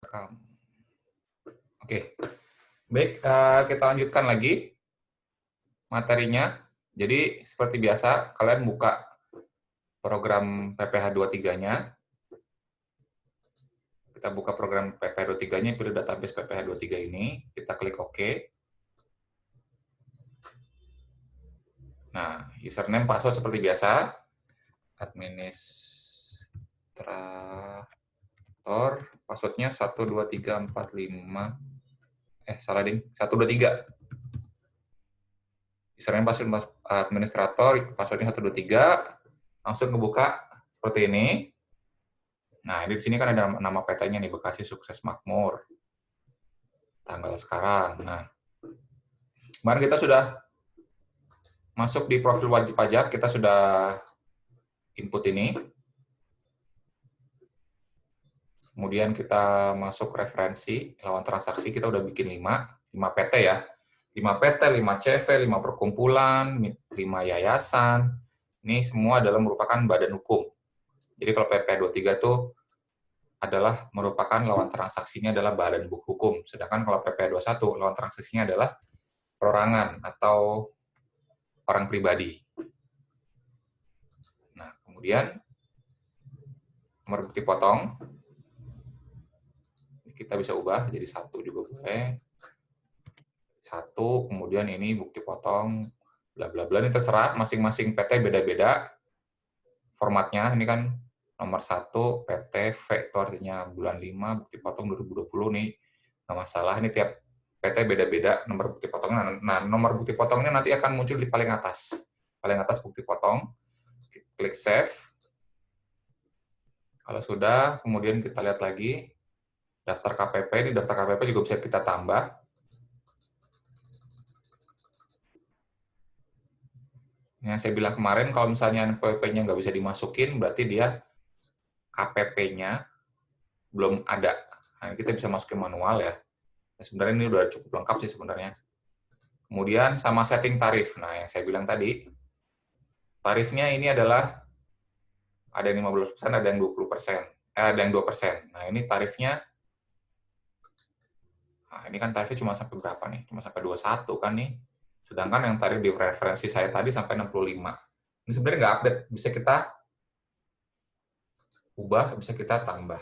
Rekam. Oke, baik, kita lanjutkan lagi materinya. Jadi seperti biasa, kalian buka program PPH 23-nya. Kita buka program PPH 23-nya, pilih database PPH 23 ini, kita klik OK. Nah, username password seperti biasa, administrator, passwordnya 12345, salah ding, 123. Username password administrator, passwordnya 123, langsung kebuka seperti ini. Nah, di sini kan ada nama PT-nya nih, Bekasi Sukses Makmur. Tanggal sekarang. Nah, kemarin kita sudah masuk di profil wajib pajak, kita sudah input ini. Kemudian kita masuk referensi, lawan transaksi, kita udah bikin 5 PT ya. 5 PT, 5 CV, 5 perkumpulan, 5 yayasan. Ini semua adalah merupakan badan hukum. Jadi kalau PP 23 itu adalah merupakan lawan transaksinya adalah badan hukum. Sedangkan kalau PP 21 lawan transaksinya adalah perorangan atau orang pribadi. Nah, kemudian nomor bukti potong kita bisa ubah jadi 1 juga boleh. 1, kemudian ini bukti potong, bla bla bla, ini terserah, masing-masing PT beda-beda formatnya. Ini kan nomor 1 PT V itu artinya bulan 5, bukti potong 2020 nih, nggak masalah. Ini tiap PT beda-beda nomor bukti potongnya. Nah, nomor bukti potongnya nanti akan muncul di paling atas bukti potong. Klik save. Kalau sudah, kemudian kita lihat lagi daftar KPP. Ini daftar KPP juga bisa kita tambah. Yang saya bilang kemarin, kalau misalnya KPP-nya nggak bisa dimasukin, berarti dia KPP-nya belum ada. Nah, kita bisa masukin manual ya. Nah, sebenarnya ini udah cukup lengkap sih sebenarnya. Kemudian sama setting tarif. Nah, yang saya bilang tadi, tarifnya ini adalah ada yang 15%, ada yang 20%. Ada yang 2%. Nah, ini tarifnya, nah ini kan tarifnya cuma sampai berapa nih? Cuma sampai 21 kan nih. Sedangkan yang tarif di referensi saya tadi sampai 65. Ini sebenarnya nggak update. Bisa kita ubah, bisa kita tambah.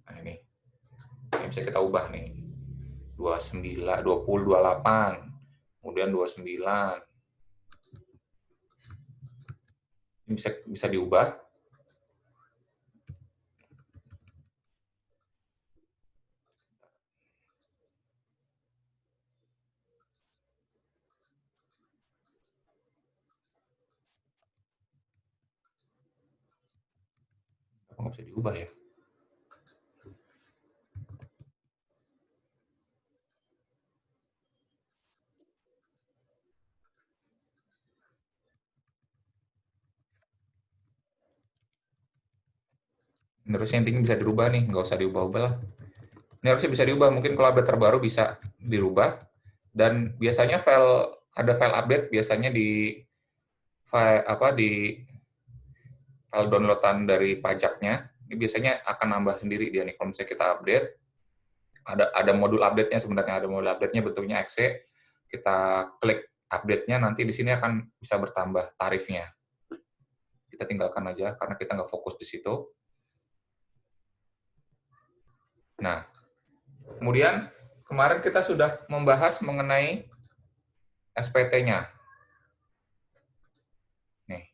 Nah, ini bisa kita ubah nih. 29, 20, 28. Kemudian 29. Ini bisa diubah. Nggak bisa diubah ya. Ini harusnya yang tinggi bisa dirubah nih, nggak usah diubah-ubah lah. Ini harusnya bisa diubah, mungkin kalau update terbaru bisa dirubah. Dan biasanya ada file update biasanya di file downloadan dari pajaknya. Ini biasanya akan nambah sendiri dia nih. Kalau misalnya kita update, ada modul update-nya sebenarnya, ada modul update-nya bentuknya exe. Kita klik update-nya, nanti di sini akan bisa bertambah tarifnya. Kita tinggalkan aja karena kita nggak fokus di situ. Nah, kemudian kemarin kita sudah membahas mengenai SPT-nya. Nih,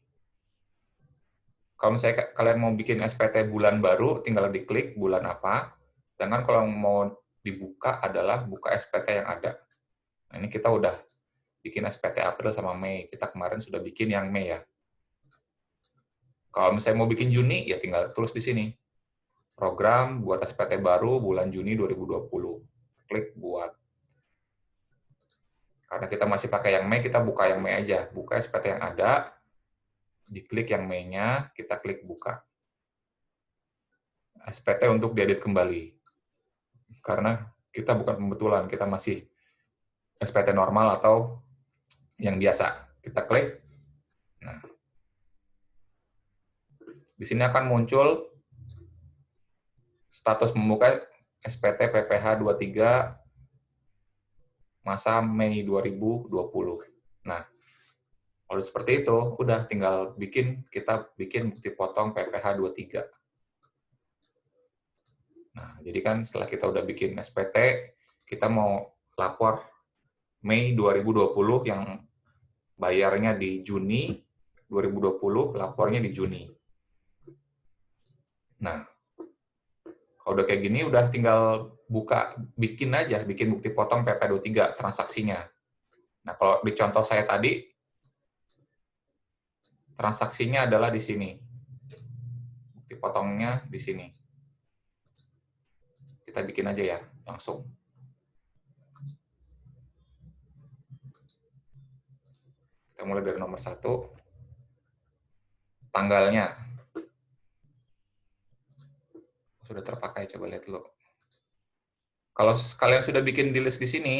kalau misalnya kalian mau bikin SPT bulan baru, tinggal diklik bulan apa. Sedangkan kalau mau dibuka adalah buka SPT yang ada. Nah, ini kita udah bikin SPT April sama Mei. Kita kemarin sudah bikin yang Mei ya. Kalau misalnya mau bikin Juni, ya tinggal tulis di sini. Program buat SPT baru bulan Juni 2020. Klik buat. Karena kita masih pakai yang Mei, kita buka yang Mei aja. Buka SPT yang ada, diklik yang Mei-nya, kita klik buka. SPT untuk diedit kembali. Karena kita bukan pembetulan, kita masih SPT normal atau yang biasa. Kita klik. Nah, di sini akan muncul status membuka SPT PPH 23 masa Mei 2020. Nah, kalau seperti itu, udah tinggal kita bikin bukti potong PPH 23. Nah, jadi kan setelah kita udah bikin SPT, kita mau lapor Mei 2020 yang bayarnya di Juni 2020, lapornya di Juni. Nah, kalau udah kayak gini, udah tinggal bikin bukti potong PPH 23 transaksinya. Nah, kalau di contoh saya tadi, transaksinya adalah di sini. Bukti potongnya di sini. Kita bikin aja ya, langsung. Kita mulai dari nomor 1. Tanggalnya. Sudah terpakai, coba lihat dulu. Kalau kalian sudah bikin di list di sini,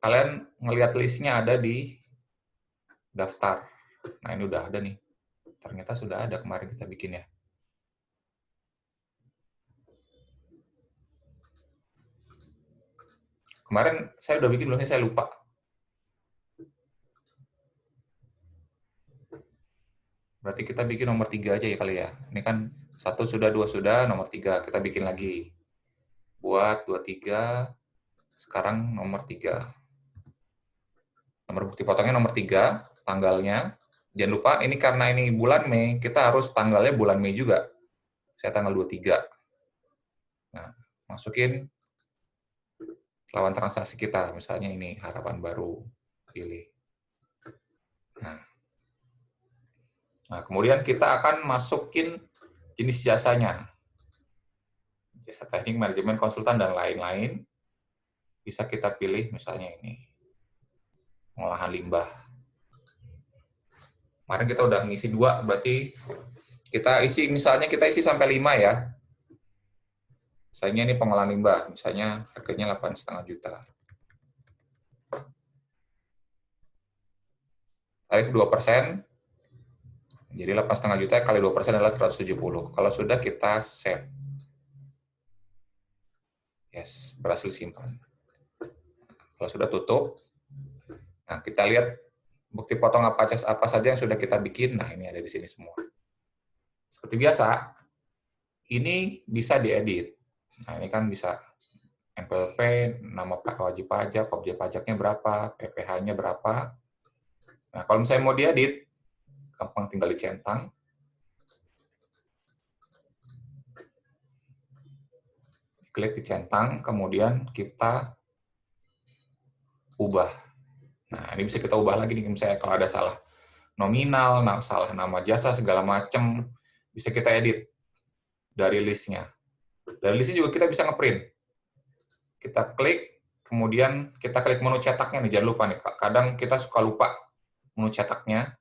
kalian ngelihat listnya ada di daftar. Nah, ini udah ada nih. Ternyata sudah ada kemarin kita bikin ya. Kemarin saya udah bikin belum sih, saya lupa. Berarti kita bikin nomor 3 aja ya kali ya. Ini kan 1 sudah, 2 sudah, nomor 3. Kita bikin lagi. Buat 23, sekarang nomor 3. Nomor bukti potongnya nomor 3, tanggalnya. Jangan lupa, ini karena ini bulan Mei, kita harus tanggalnya bulan Mei juga. Saya tanggal 23. Nah, masukin lawan transaksi kita, misalnya ini, harapan baru, pilih. Nah, kemudian kita akan masukin jenis jasanya. Jasa teknik, manajemen, konsultan, dan lain-lain. Bisa kita pilih, misalnya ini, pengolahan limbah. Kemarin kita udah ngisi 2, berarti kita isi, misalnya kita isi sampai 5 ya. Misalnya ini pengolahan limbah, misalnya harganya 8,5 juta. Tarif 2%, jadi 8,5 juta kali 2% adalah 170. Kalau sudah, kita save. Yes, berhasil simpan. Kalau sudah tutup, nah kita lihat bukti potong apa saja yang sudah kita bikin. Nah, ini ada di sini semua. Seperti biasa, ini bisa diedit. Nah, ini kan bisa NPWP, nama wajib pajak, objek pajaknya berapa, PPh-nya berapa. Nah, kalau misalnya mau diedit, gampang tinggal dicentang. Klik dicentang, kemudian kita ubah. Nah, ini bisa kita ubah lagi nih, misalnya kalau ada salah nominal, salah nama jasa, segala macam, bisa kita edit dari listnya. Dari listnya juga kita bisa ngeprint. Kita klik, kemudian kita klik menu cetaknya nih, jangan lupa nih, kadang kita suka lupa menu cetaknya.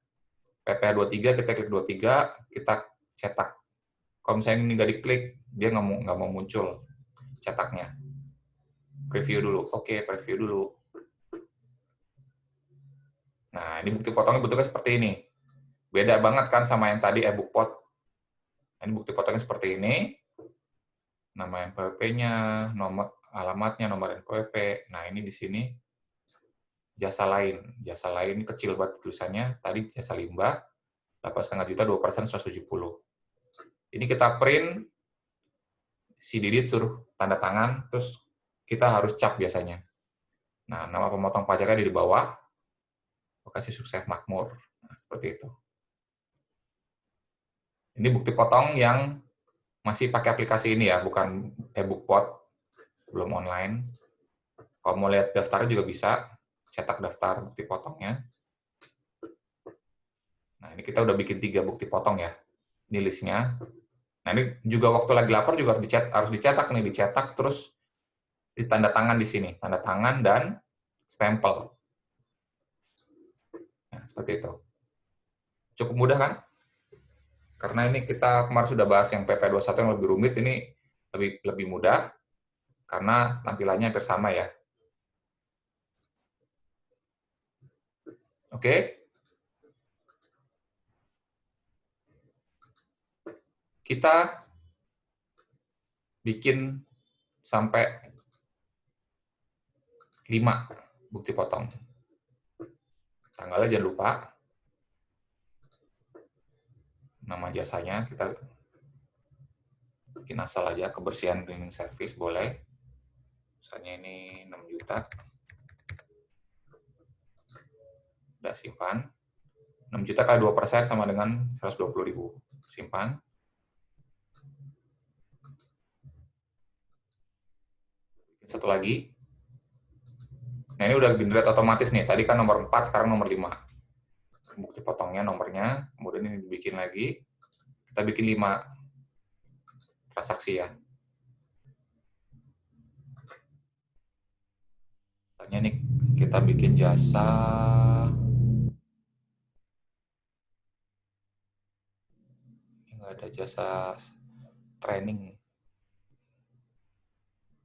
PPh 23, kita klik 23, kita cetak. Kalau misalnya ini nggak diklik, dia nggak mau muncul cetaknya. Preview dulu. Oke, preview dulu. Nah, ini bukti potongnya bentuknya seperti ini. Beda banget kan sama yang tadi e-book pot. Ini bukti potongnya seperti ini. Nama NPWP-nya, nomor alamatnya, nomor NPWP. Nah, ini di sini jasa lain. Jasa lain kecil banget tulisannya. Tadi jasa limbah, 8,5 juta, 2%, 170. Ini kita print, si Didit suruh tanda tangan, terus kita harus cap biasanya. Nah, nama pemotong pajaknya di bawah, lokasi sukses makmur. Nah, seperti itu. Ini bukti potong yang masih pakai aplikasi ini ya, bukan e-book pot, belum online. Kalau mau lihat daftarnya juga bisa, cetak daftar bukti potongnya. Nah, ini kita udah bikin 3 bukti potong ya. Ini listnya. Nah, ini juga waktu lagi lapor juga harus dicetak nih, dicetak terus ditanda tangan di sini, tanda tangan dan stempel. Nah, seperti itu. Cukup mudah kan? Karena ini kita kemarin sudah bahas yang PP 21 yang lebih rumit, ini lebih mudah karena tampilannya hampir sama ya. Oke. Kita bikin sampai 5 bukti potong. Tanggalnya jangan lupa. Nama jasanya kita bikin asal aja, kebersihan cleaning service boleh. Misalnya ini 6 juta. Udah simpan. 6 juta kali 2% sama dengan 120.000. Simpan. Satu lagi. Nah, ini udah generate otomatis nih. Tadi kan nomor 4, sekarang nomor 5. Bukti potongnya nomornya, kemudian ini dibikin lagi. Kita bikin 5 transaksi ya. Tanya nih, kita bikin jasa ini nggak ada jasa training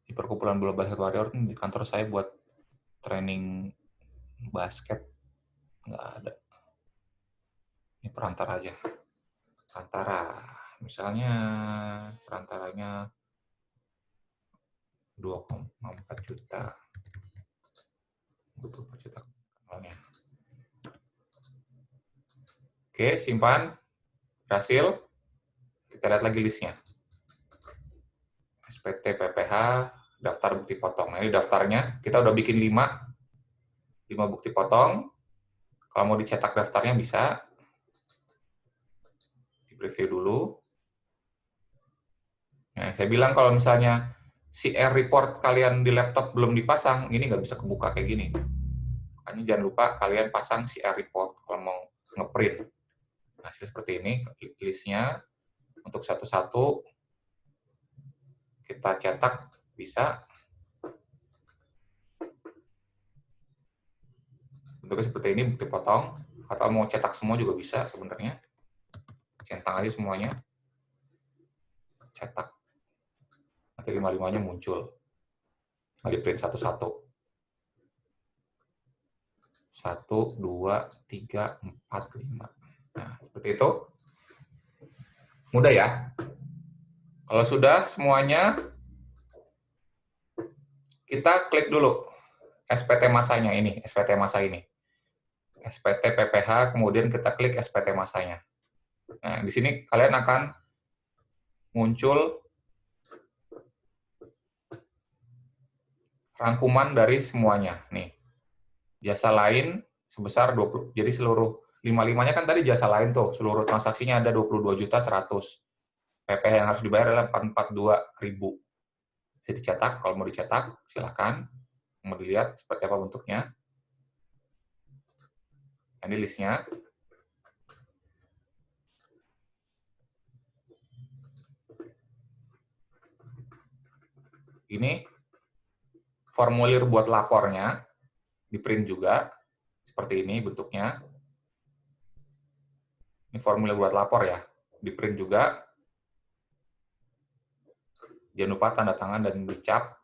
di perkumpulan bola basket warrior di kantor saya buat training basket nggak ada. Ini perantara aja. Perantara, misalnya perantaranya 2,4 juta. 24 juta. Oke, simpan. Berhasil. Kita lihat lagi listnya. SPT PPH, daftar bukti potong. Nah, ini daftarnya. Kita udah bikin 5 bukti potong. Kalau mau dicetak daftarnya bisa. Di preview dulu. Nah, saya bilang kalau misalnya CR report kalian di laptop belum dipasang, ini nggak bisa kebuka kayak gini. Makanya jangan lupa kalian pasang CR report kalau mau ngeprint. Nah, seperti ini listnya. Untuk satu-satu kita cetak bisa. Bentuknya seperti ini, bukti potong. Atau mau cetak semua juga bisa sebenarnya. Centang aja semuanya. Cetak. Nanti 5-5-nya muncul. Nah, di print satu-satu. 1, 2, 3, 4, 5. Nah, seperti itu. Mudah ya. Kalau sudah semuanya, kita klik dulu SPT masanya ini, SPT masa ini. SPT PPH, kemudian kita klik SPT masanya. Nah, di sini kalian akan muncul rangkuman dari semuanya. Nih, jasa lain sebesar 20. Jadi seluruh 5-5-nya kan tadi jasa lain tuh, seluruh transaksinya ada 22.100. PPH yang harus dibayar adalah 442.000. Bisa dicetak, kalau mau dicetak, silakan. Mau dilihat seperti apa bentuknya. Ini listnya. Ini formulir buat lapornya, di print juga, seperti ini bentuknya. Ini formulir buat lapor ya, di print juga. Jangan lupa tanda tangan dan dicap.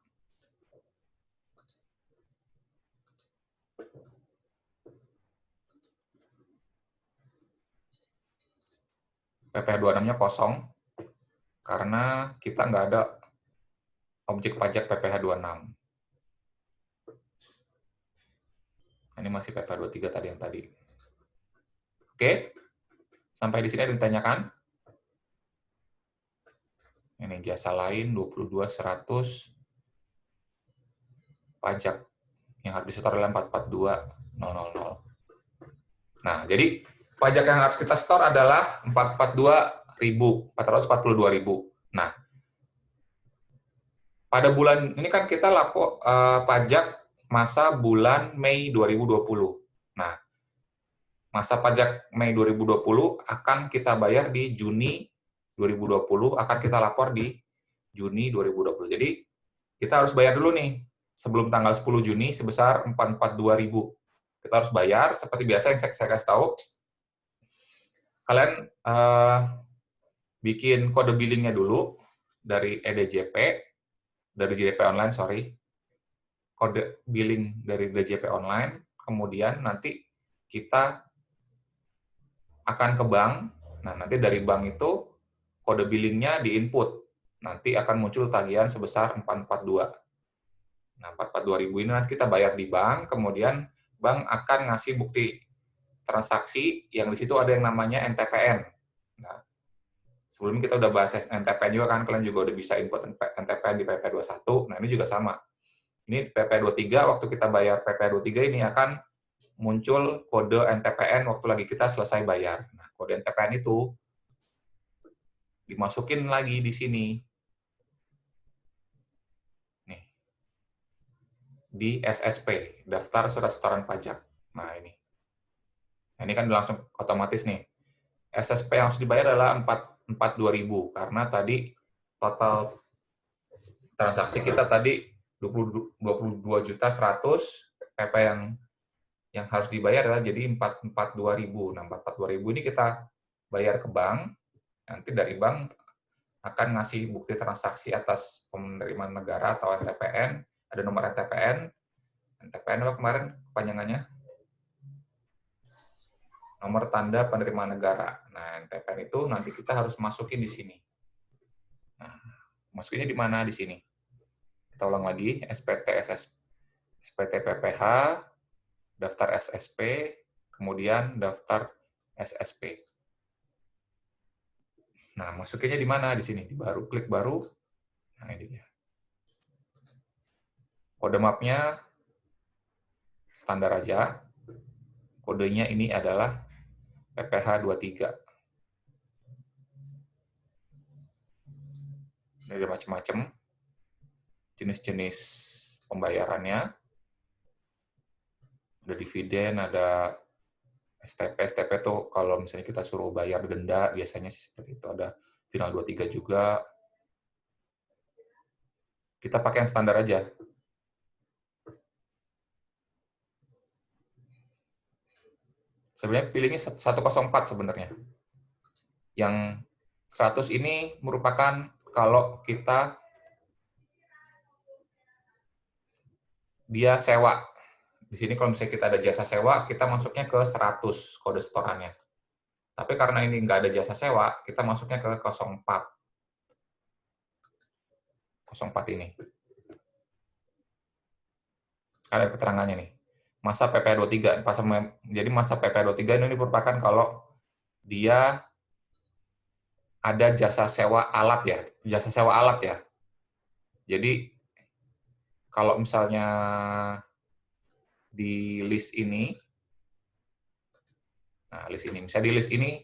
PPh 26-nya kosong, karena kita nggak ada objek pajak PPh 26. Ini masih PPh 23 tadi yang tadi. Oke, sampai di sini ada yang ditanyakan. Ini jasa lain 22.100 pajak yang harus disetor adalah 442.000. Nah, jadi pajak yang harus kita store adalah 442.000. Nah, pada bulan ini kan kita lapor pajak masa bulan Mei 2020. Nah, masa pajak Mei 2020 akan kita bayar di Juni 2020, akan kita lapor di Juni 2020. Jadi, kita harus bayar dulu nih, sebelum tanggal 10 Juni sebesar 442.000. Kita harus bayar, seperti biasa yang saya kasih tahu, kalian bikin kode billingnya dulu dari EDJP, dari JDP Online, kode billing dari DJP Online, kemudian nanti kita akan ke bank. Nah, nanti dari bank itu kode billingnya di-input. nanti akan muncul tagihan sebesar 442. Nah, 442.000 ini nanti kita bayar di bank, kemudian bank akan ngasih bukti transaksi yang di situ ada yang namanya NTPN. Nah, sebelumnya kita udah bahas NTPN juga kan, kalian juga udah bisa input NTPN di PP21. Nah, ini juga sama. Ini PP23, waktu kita bayar PP23 ini akan muncul kode NTPN waktu lagi kita selesai bayar. Nah, kode NTPN itu dimasukin lagi di sini. Nih. Di SSP, Daftar Surat Setoran Pajak. Nah, ini. Nah, ini kan langsung otomatis nih. SSP yang harus dibayar adalah 42.000 karena tadi total transaksi kita tadi 22.100.000, PP yang harus dibayar adalah jadi 442.000. Nah, 442.000 ini kita bayar ke bank, nanti dari bank akan ngasih bukti transaksi atas penerimaan negara atau NTPN, ada nomor NTPN. NTPN apa kemarin kepanjangannya? Nomor tanda penerimaan negara. Nah, NTPN itu nanti kita harus masukin di sini. Nah, masukinnya di mana? Di sini. Kita ulang lagi, SPT PPH, daftar SSP, kemudian daftar SSP. Nah, masukinnya di mana? Di sini. Di baru, klik baru. Nah, ini dia. Kode mapnya standar aja. Kodenya ini adalah PPH 23. Ini ada macam-macam jenis-jenis pembayarannya. Ada dividen, ada STP. STP itu kalau misalnya kita suruh bayar denda, biasanya sih seperti itu. Ada final 23 juga. Kita pakai yang standar aja. Sebenarnya pilihnya 104 sebenarnya. Yang 100 ini merupakan kalau dia sewa. Di sini kalau misalnya kita ada jasa sewa, kita masuknya ke 100 kode setorannya. Tapi karena ini nggak ada jasa sewa, kita masuknya ke 04. 04 ini. Ada keterangannya nih. Masa PP23. Jadi masa PP23 ini merupakan kalau dia ada jasa sewa alat ya. Jasa sewa alat ya. Jadi kalau misalnya di list ini, nah list ini, misalnya di list ini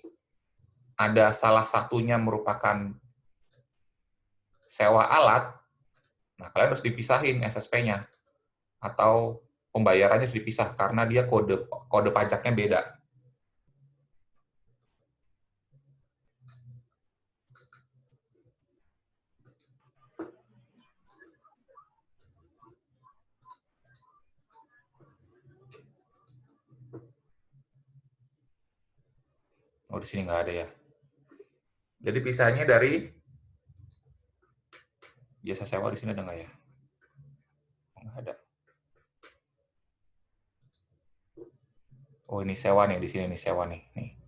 ada salah satunya merupakan sewa alat, nah kalian harus dipisahin SSP-nya atau pembayarannya harus dipisah karena dia kode pajaknya beda. Oh, di sini nggak ada ya. Jadi pisahnya dari jasa sewa di sini ada nggak ya? Nggak ada. Oh, ini sewa nih, di sini nih sewa nih. Nih.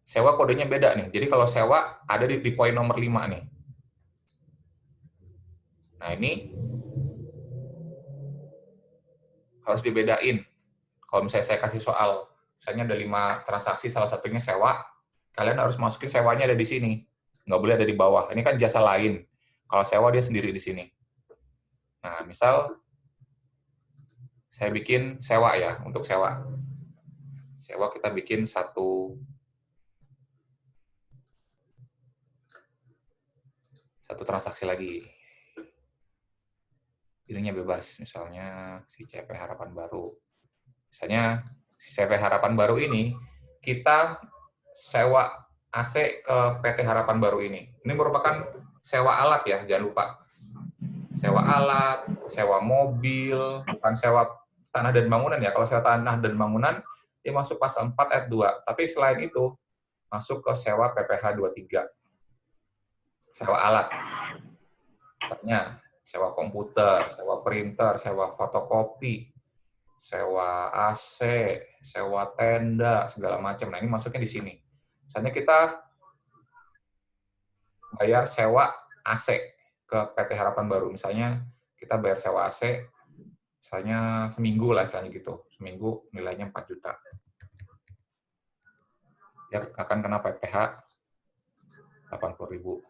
Sewa kodenya beda nih. Jadi kalau sewa ada di poin nomor 5 nih. Nah, ini harus dibedain. Kalau misalnya saya kasih soal, misalnya ada 5 transaksi, salah satunya sewa, kalian harus masukin sewanya ada di sini. Nggak boleh ada di bawah. Ini kan jasa lain. Kalau sewa dia sendiri di sini. Nah, misal saya bikin sewa ya, untuk sewa. Sewa kita bikin satu transaksi lagi. Ininya bebas, misalnya si CP Harapan Baru. Misalnya si CP Harapan Baru ini, kita sewa AC ke PT Harapan Baru ini. Ini merupakan sewa alat ya, jangan lupa. Sewa alat, sewa mobil, bukan sewa tanah dan bangunan ya. Kalau sewa tanah dan bangunan, dia masuk pasal 4 ayat 2. Tapi selain itu, masuk ke sewa PPH 23. Sewa alat. Misalnya, sewa komputer, sewa printer, sewa fotokopi, sewa AC, sewa tenda, segala macam. Nah, ini masuknya di sini. Misalnya kita bayar sewa AC. ke PT Harapan Baru. Misalnya kita bayar sewa AC, misalnya seminggu lah, misalnya gitu. Seminggu nilainya 4 juta. Ya, akan kena PPh 80.000.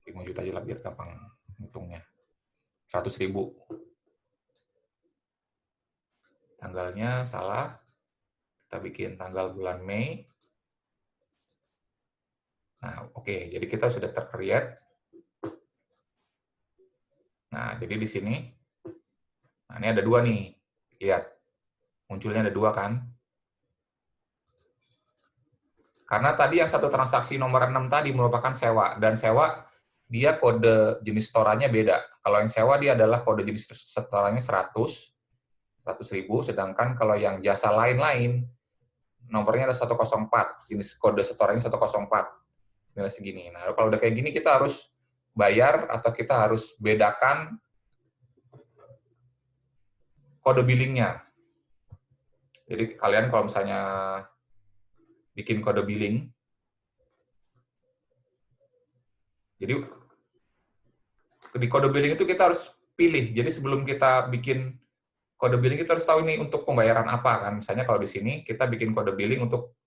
5 juta aja lah biar gampang hitungnya. 100.000. Tanggalnya salah. Kita bikin tanggal bulan Mei. Nah, oke. Jadi kita sudah ter-create. Nah, jadi di sini, nah ini ada 2 nih. Lihat, munculnya ada 2 kan? Karena tadi yang satu transaksi nomor 6 tadi merupakan sewa. Dan sewa, dia kode jenis setorannya beda. Kalau yang sewa, dia adalah kode jenis setorannya 100.000, sedangkan kalau yang jasa lain-lain, nomornya ada 104, jenis kode setorannya 104, nilai segini. Nah, kalau udah kayak gini, kita harus bayar atau kita harus bedakan kode billingnya. Jadi kalian kalau misalnya bikin kode billing, jadi di kode billing itu kita harus pilih. Jadi sebelum kita bikin kode billing, kita harus tahu ini untuk pembayaran apa kan. Misalnya kalau di sini kita bikin kode billing untuk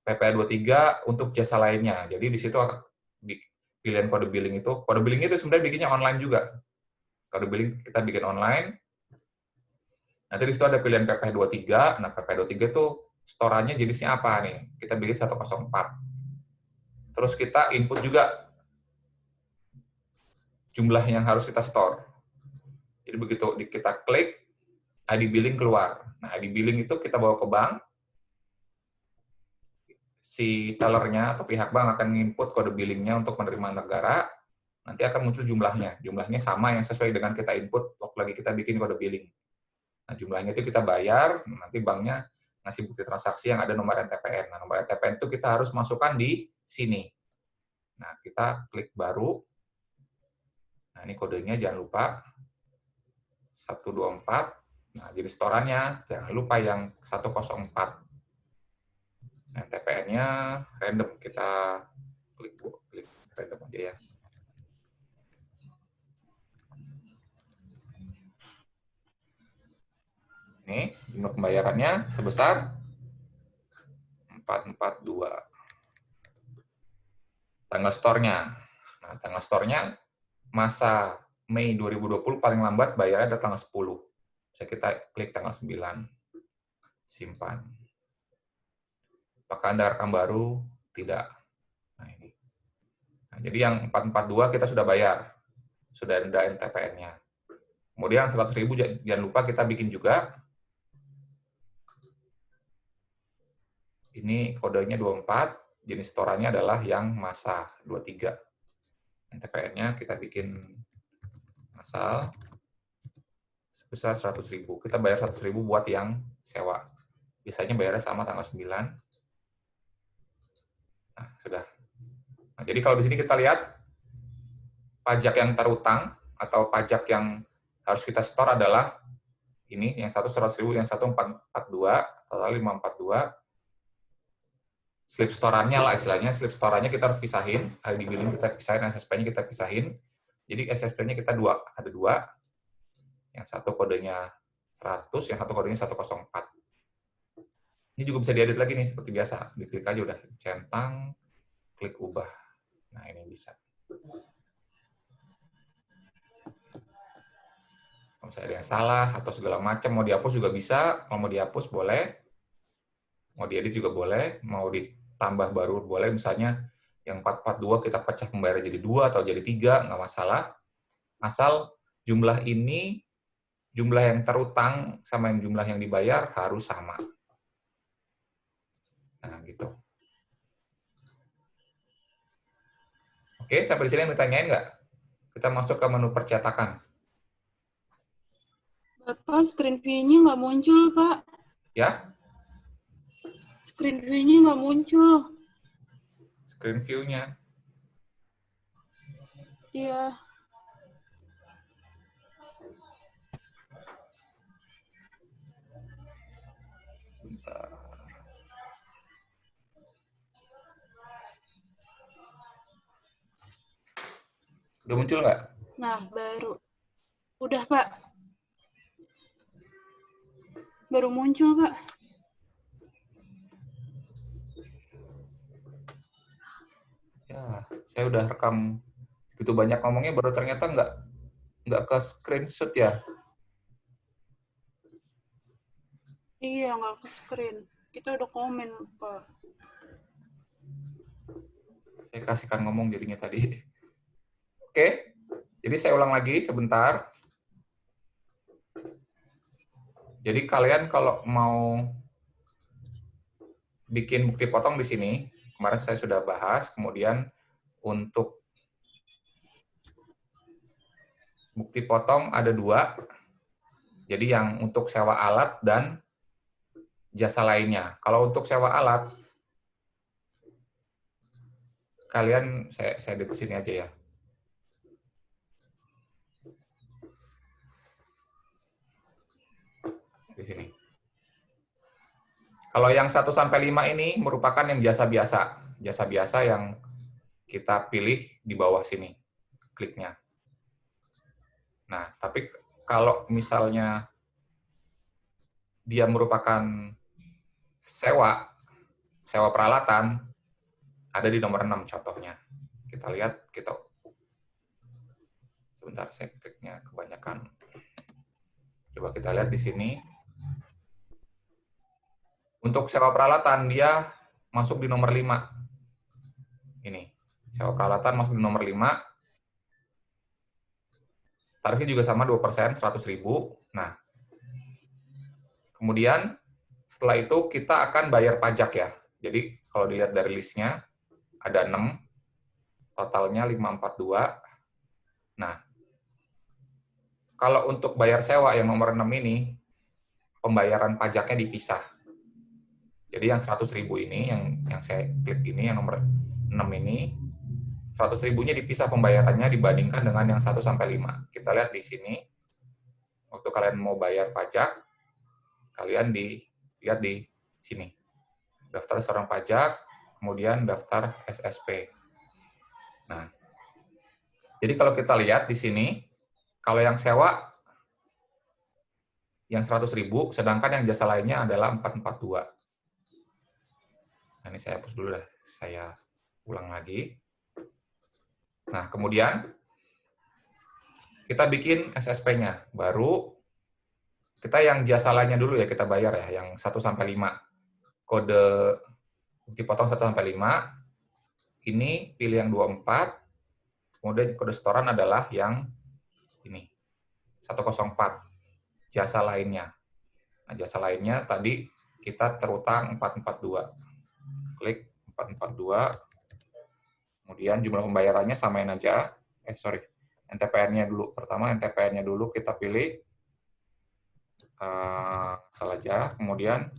PPh 23 untuk jasa lainnya. Jadi di situ di pilihan kode billing itu sebenarnya bikinnya online juga. Kode billing kita bikin online. Nanti di situ ada pilihan PPh 23. Nah, PPh 23 itu setorannya jenisnya apa nih? Kita pilih 104. Terus kita input juga jumlah yang harus kita store. Jadi begitu kita klik, ID billing keluar. Nah, ID billing itu kita bawa ke bank, si tellernya atau pihak bank akan input kode billingnya untuk menerima negara, nanti akan muncul jumlahnya. Jumlahnya sama yang sesuai dengan kita input waktu lagi kita bikin kode billing. Nah, jumlahnya itu kita bayar, nanti banknya ngasih bukti transaksi yang ada nomor NTPN. Nah, nomor NTPN itu kita harus masukkan di sini. Nah, kita klik baru. Nah, ini kodenya jangan lupa. 124. Nah, jadi setorannya jangan lupa yang 104. NTPN-nya random, kita klik random aja ya. Ini jumlah pembayarannya sebesar 442. Tanggal store-nya. Nah, tanggal store-nya masa Mei 2020 paling lambat bayarnya ada tanggal 10. Bisa kita klik tanggal 9. Simpan. Apakah Anda rekam baru? Tidak. Nah, ini. Nah, jadi yang 442 kita sudah bayar. Sudah ada NTPN-nya. Kemudian 100.000 jangan lupa kita bikin juga. Ini kodenya 24, jenis setorannya adalah yang masa 23. NTPN-nya kita bikin masal sebesar 100.000. Kita bayar 100.000 buat yang sewa. Biasanya bayarnya sama tanggal 9. Nah, sudah. Nah, jadi kalau di sini kita lihat pajak yang terutang atau pajak yang harus kita store adalah ini, yang satu 100.000, yang satu 442, total 542. Slip storannya lah istilahnya, slip storannya kita harus pisahin, ID billing kita pisahin, SSP-nya kita pisahin. Jadi SSP-nya kita ada dua, yang satu kodenya 100, yang satu kodenya 104. Ini juga bisa diedit lagi nih, seperti biasa. Diklik aja udah, centang, klik ubah. Nah, ini bisa. Kalau misalnya ada yang salah, atau segala macam, mau dihapus juga bisa. Kalau mau dihapus, boleh. Mau diedit juga boleh. Mau ditambah baru boleh. Misalnya, yang 442 kita pecah pembayaran jadi 2 atau jadi 3, nggak masalah. Asal jumlah ini, jumlah yang terutang sama yang jumlah yang dibayar harus sama. Nah, gitu. Oke, sampai di sini yang ditanyain nggak? Kita masuk ke menu percetakan. Bapak, screen view-nya nggak muncul, Pak. Ya? Screen view-nya nggak muncul. Screen view-nya. Iya. Bentar. Udah muncul nggak? Nah, baru. Udah, Pak. Baru muncul, Pak. Ya, saya udah rekam begitu banyak ngomongnya, baru ternyata nggak ke screenshot ya. Iya, nggak ke screen. Kita udah komen, Pak. Saya kasihkan ngomong jadinya tadi. Oke, jadi saya ulang lagi sebentar. Jadi kalian kalau mau bikin bukti potong di sini, kemarin saya sudah bahas, kemudian untuk bukti potong ada 2, jadi yang untuk sewa alat dan jasa lainnya. Kalau untuk sewa alat, kalian, saya di sini aja ya. Di sini. Kalau yang 1-5 ini merupakan yang jasa biasa. Jasa biasa yang kita pilih di bawah sini, kliknya. Nah, tapi kalau misalnya dia merupakan sewa peralatan, ada di nomor 6 contohnya. Kita lihat, sebentar saya kliknya kebanyakan. Coba kita lihat di sini. Untuk sewa peralatan, dia masuk di nomor 5. Ini, sewa peralatan masuk di nomor 5. Tarifnya juga sama 2%, 100.000. Nah, kemudian setelah itu kita akan bayar pajak ya. Jadi kalau dilihat dari listnya, ada 6, totalnya 542. Nah, kalau untuk bayar sewa yang nomor 6 ini, pembayaran pajaknya dipisah. Jadi yang 100.000 ini, yang saya klik ini, yang nomor 6 ini, 100.000-nya dipisah pembayarannya dibandingkan dengan yang 1-5. Kita lihat di sini, waktu kalian mau bayar pajak, kalian lihat di sini. Daftar seorang pajak, kemudian daftar SSP. Nah, jadi kalau kita lihat di sini, kalau yang sewa, yang 100.000, sedangkan yang jasa lainnya adalah 442. Nah, ini saya hapus dulu dah. Saya ulang lagi. Nah, kemudian kita bikin SSP-nya. Baru kita yang jasa lainnya dulu ya, kita bayar ya, yang 1-5. Kode bukti potong 1-5. Ini pilih yang 24. Kemudian kode setoran adalah yang ini, 104. Jasa lainnya. Nah, jasa lainnya tadi kita terutang 442. Klik 442. Kemudian jumlah pembayarannya samain aja. NTPR-nya dulu. Pertama NTPR-nya dulu kita pilih. Salah aja. Kemudian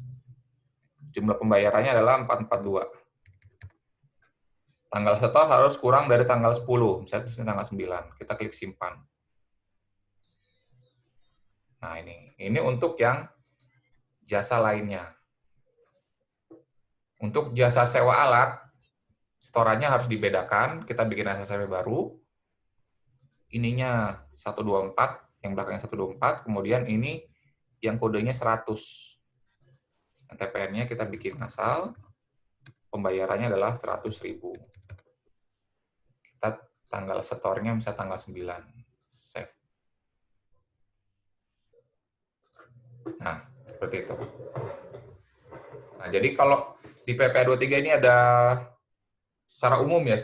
jumlah pembayarannya adalah 442. Tanggal setor harus kurang dari tanggal 10. Misalnya di sini tanggal 9. Kita klik simpan. Nah, ini untuk yang jasa lainnya. Untuk jasa sewa alat, setorannya harus dibedakan. Kita bikin SSP baru. Ininya 124, yang belakangnya 124. Kemudian ini yang kodenya 100. NTPR-nya kita bikin asal. Pembayarannya adalah 100.000. Kita tanggal setornya misalnya tanggal 9. Save. Nah, seperti itu. Nah, jadi kalau di PPA 23 ini ada secara umum ya.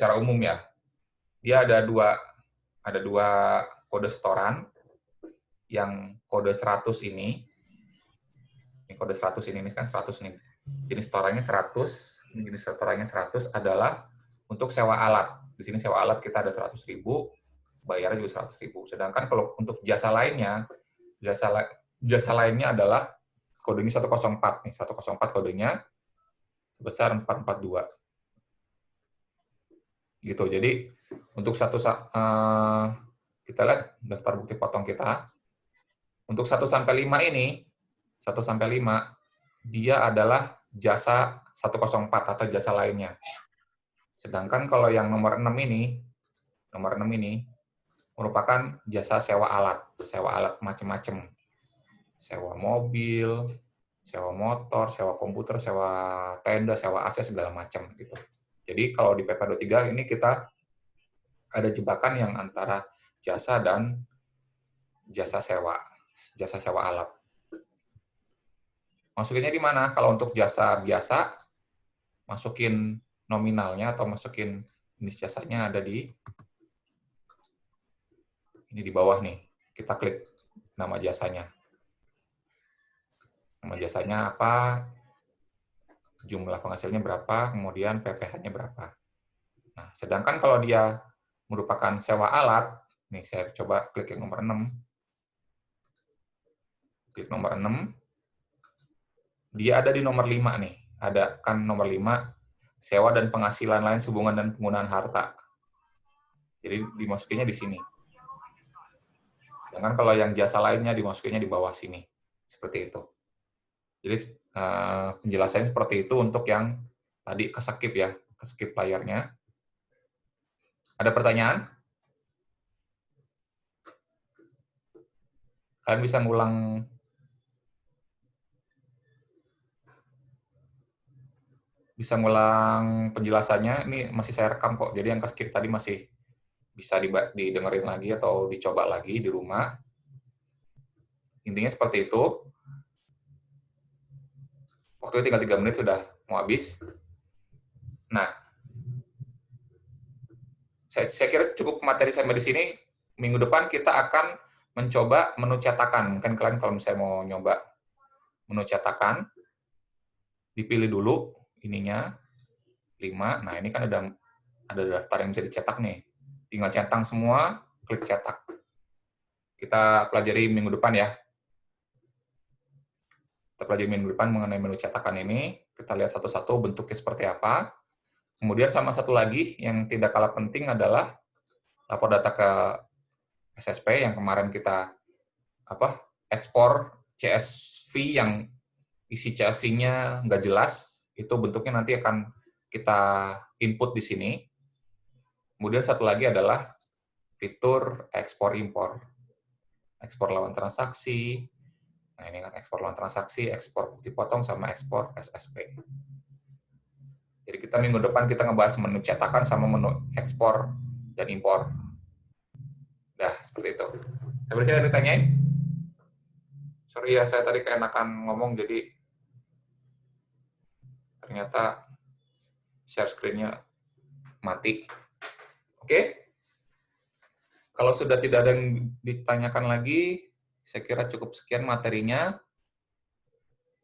Dia ada dua kode setoran. Yang kode 100 ini kode 100 ini kan 100 nih. Jenis setorannya 100, jenis setorannya 100 adalah untuk sewa alat. Di sini sewa alat kita ada 100.000, bayarnya juga 100.000. Sedangkan kalau untuk jasa lainnya, jasa lainnya adalah kodenya 104 nih, 104 kodenya sebesar 442. Gitu. Jadi untuk kita lihat daftar bukti potong kita. Untuk 1-5 ini, 1-5 dia adalah jasa 104 atau jasa lainnya. Sedangkan kalau yang nomor 6 ini merupakan jasa sewa alat macam-macam. Sewa mobil, sewa motor, sewa komputer, sewa tenda, sewa AC, segala macam gitu. Jadi kalau di PP 23 ini kita ada jebakan yang antara jasa dan jasa sewa alat. Masukinnya di mana? Kalau untuk jasa biasa, masukin nominalnya atau masukin jenis jasanya ada di ini di bawah nih. Kita klik nama jasanya. Nama jasanya apa, jumlah penghasilnya berapa, kemudian PPh-nya berapa. Nah, sedangkan kalau dia merupakan sewa alat, nih saya coba klik yang nomor 6. Klik nomor 6. Dia ada di nomor 5 nih. Ada kan nomor 5, sewa dan penghasilan lain sehubungan dan penggunaan harta. Jadi dimasukinnya di sini. Sedangkan kalau yang jasa lainnya dimasukinnya di bawah sini. Seperti itu. Jadi penjelasannya seperti itu untuk yang tadi keskip ya, keskip layarnya. Ada pertanyaan? Kalian bisa ngulang penjelasannya. Ini masih saya rekam kok. Jadi yang keskip tadi masih bisa didengerin lagi atau dicoba lagi di rumah. Intinya seperti itu. Waktunya tinggal 3 menit sudah mau habis. Nah, saya kira cukup materi sampai di sini. Minggu depan kita akan mencoba menu cetakan. Mungkin kalian kalau misalnya mau nyoba menu cetakan, dipilih dulu ininya 5. Nah, ini kan ada daftar yang bisa dicetak nih. Tinggal centang semua, klik cetak. Kita pelajari minggu depan ya. Kita pelajari minggu depan mengenai menu cetakan ini. Kita lihat satu-satu bentuknya seperti apa. Kemudian sama satu lagi yang tidak kalah penting adalah lapor data ke SSP yang kemarin kita ekspor CSV yang isi CSV-nya nggak jelas, itu bentuknya nanti akan kita input di sini. Kemudian satu lagi adalah fitur ekspor impor. Ekspor lawan transaksi. Nah, ini kan ekspor lawan transaksi, ekspor bukti potong, sama ekspor SSP. Jadi kita minggu depan kita ngebahas menu cetakan sama menu ekspor dan impor. Dah, seperti itu. Sampai sini ada ditanyain? Sorry ya, saya tadi keenakan ngomong, jadi ternyata share screen-nya mati. Oke? Kalau sudah tidak ada yang ditanyakan lagi, saya kira cukup sekian materinya.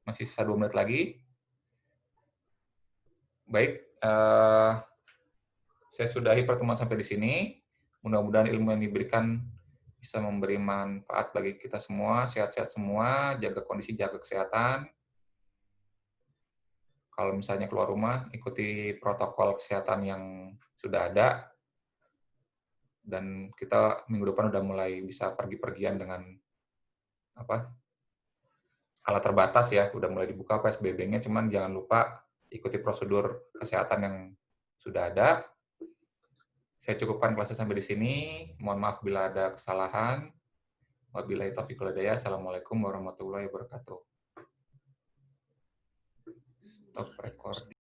Masih sisa 2 menit lagi. Baik, saya sudahi pertemuan sampai di sini. Mudah-mudahan ilmu yang diberikan bisa memberi manfaat bagi kita semua, sehat-sehat semua, jaga kondisi, jaga kesehatan. Kalau misalnya keluar rumah, ikuti protokol kesehatan yang sudah ada. Dan kita minggu depan udah mulai bisa pergi-pergian dengan skala terbatas ya, udah mulai dibuka PSBB-nya, cuman jangan lupa ikuti prosedur kesehatan yang sudah ada. Saya cukupkan kelasnya sampai di sini. Mohon maaf bila ada kesalahan. Wabillahi taufiq wal hidayah. Assalamualaikum warahmatullahi wabarakatuh. Stop record.